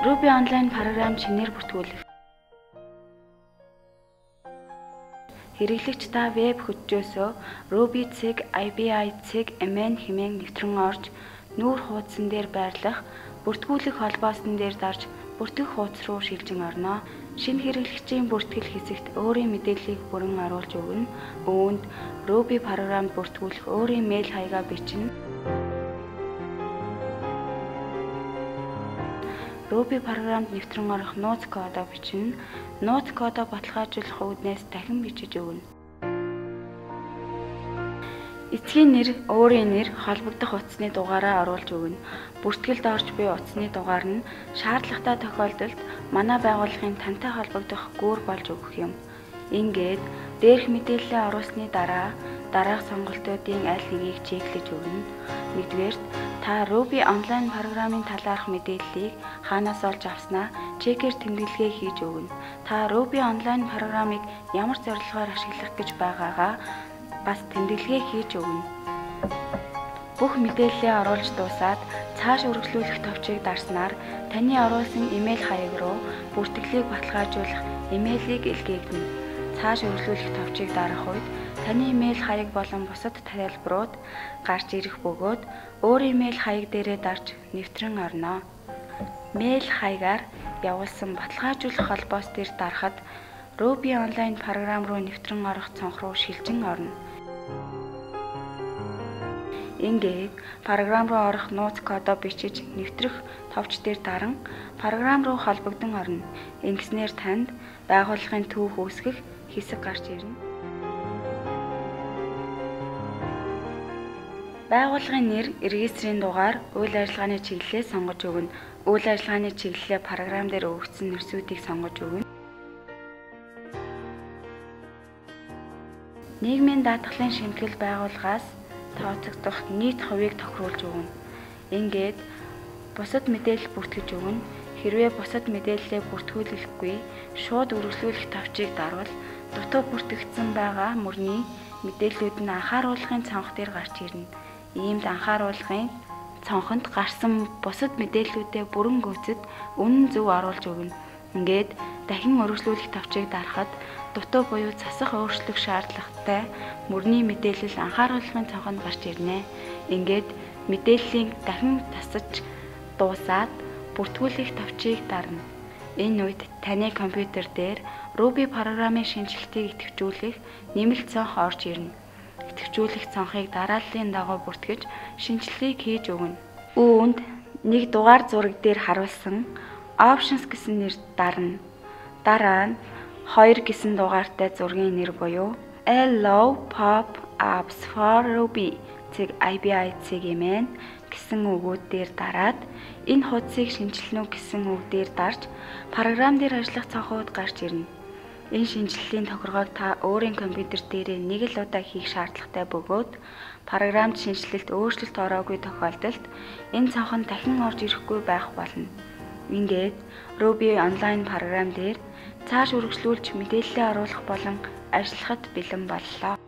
Ruby онлайн програм шинээр бүртгүүлэх. Хэрэглэгч та веб хөтжөөсөө Ruby цэг, IBI цэг, MN хэмээн нэвтрэн орж нүүр хуудсан дээр байрлах бүртгүүлэх холбоосон дээр дарж бүртгэх хуудас руу шилжин орно. Шинэ хэрэглэгчийн бүртгэл хэсэгт өөрийн мэдээллийг бүрэн оруулж өгнө. Үүнд Ruby програмд бүртгүүлэх өөрийн мэйл хаягаа бичнэ. Ruby програмд нэвтрэн орох нууц кодоо бичнэ. Нууц кодоо баталгаажуулах үүднээс дахин бичиж өгнө. Эцгийн нэр, өөрийн нэр, холбогдох утасны дугаараа оруулж өгнө. Бүртгэлд орж буй утасны дугаар нь шаардлагатай тохиолдолд манай байгууллагын тантай холбогдох гүүр болж өгөх юм. Ингээд дээрх мэдээлэлээ оруулсны дараа дараах сонголтуудын аль нэгийг чеклэж өгнө. Нэгдүгээрт та Ruby онлайн програмын талаарх мэдээллийг хаанаас олж авснаа чекээр тэмдэглэгээ хийж өгнө. Та Ruby онлайн програмыг ямар зорилгоор ашиглах гэж байгаагаа бас тэмдэглэгээ хийж өгнө. Бүх мэдээллээ оруулж дуусаад цааш үргэлжлүүлэх товчийг дарснаар таны оруулсан имэйл хаяг руу бүртгэлийг баталгаажуулах имэйлийг илгээгдэнэ. Цааш үргэлжлүүлэх товчийг дарах үед таны имэйл хаяг болон бусад тайлбарууд гарч ирэх бөгөөд өөрийн имэйл хаяг дээрээ дарж нэвтрэн орно. Мэйл хаягаар явуулсан баталгаажуулах холбоос дээр дарахад Ruby онлайн програм руу нэвтрэн орох цонх руу шилжин орно. Ингээд програм руу орох нууц кодоо бичиж нэвтрэх товч дээр даран програм руу холбогдсон орно. Ингэснээр танд байгууллагын түүх үүсгэх хэсэг гарч ирнэ. Байгууллагын нэр, регистрийн дугаар, үйл ажиллагааны чиглэлээ сонгож өгнө. Үйл ажиллагааны чиглэлээ програм дээр өгөгдсөн нэрсүүдийг сонгож өгнө. Нийгмийн даатгалын шимтгэл байгууллагаас тооцогдох нийт хувийг тохируулж өгнө. Ингээд бусад мэдээлэл бүртгэж өгнө. Хэрвээ бусад мэдээллээ бүртгүүлэхгүй шууд үргэлжлүүлэх товчийг дарвал дутуу бүртгэгдсэн байгаа мөрний мэдээллүүд нь анхааруулгын цонх дээр гарч ирнэ. Иймд анхааруулгын цонхонд гарсан бусад мэдээллүүдээ бүрэн гүйцэд үнэн зөв оруулж өгнө. Ингээд дахин үргэлжлүүлэх товчийг дарахад дутуу буюу засах өөрчлөх шаардлагатай мөрний мэдээлэл анхааруулгын цонхонд гарч ирнэ. Ингээд мэдээллийн дахин тасаж дуусаад бүртгүүлэх товчийг дарна. Энэ үед таны компьютер дээр Ruby програмын шинжилтийг идэвхжүүлэх нэмэлт цонх орж ирнэ. Идэвхжүүлэх цонхыг дарааллын дагуу бүртгэж шинжилгээг хийж өгнө. Үүнд нэг дугаар зураг дээр харуулсан Options гэсэн нэр дарна. Дараа нь 2 гэсэн дугаартай зургийн нэр буюу Allow Pop-ups for Ruby цэг IBI цэг эмэн гэсэн үгүүд дээр дараад энэ хуудсыг шинжилнө гэсэн үг дээр дарж програм дээр ажиллах цонхууд гарч ирнэ. Энэ шинжиллийн тохиргоог та өөрийн компьютер дээр нэг л удаа хийх шаардлагатай бөгөөд програмд шинжилэлт өөрчлөлт ороогүй тохиолдолд энэ цонхон дахин орж ирэхгүй байх болно. Ингээд Ruby онлайн програм дээр цааш үргэлжлүүлж мэдээлэлээ оруулах болон ажиллахад бэлэн боллоо.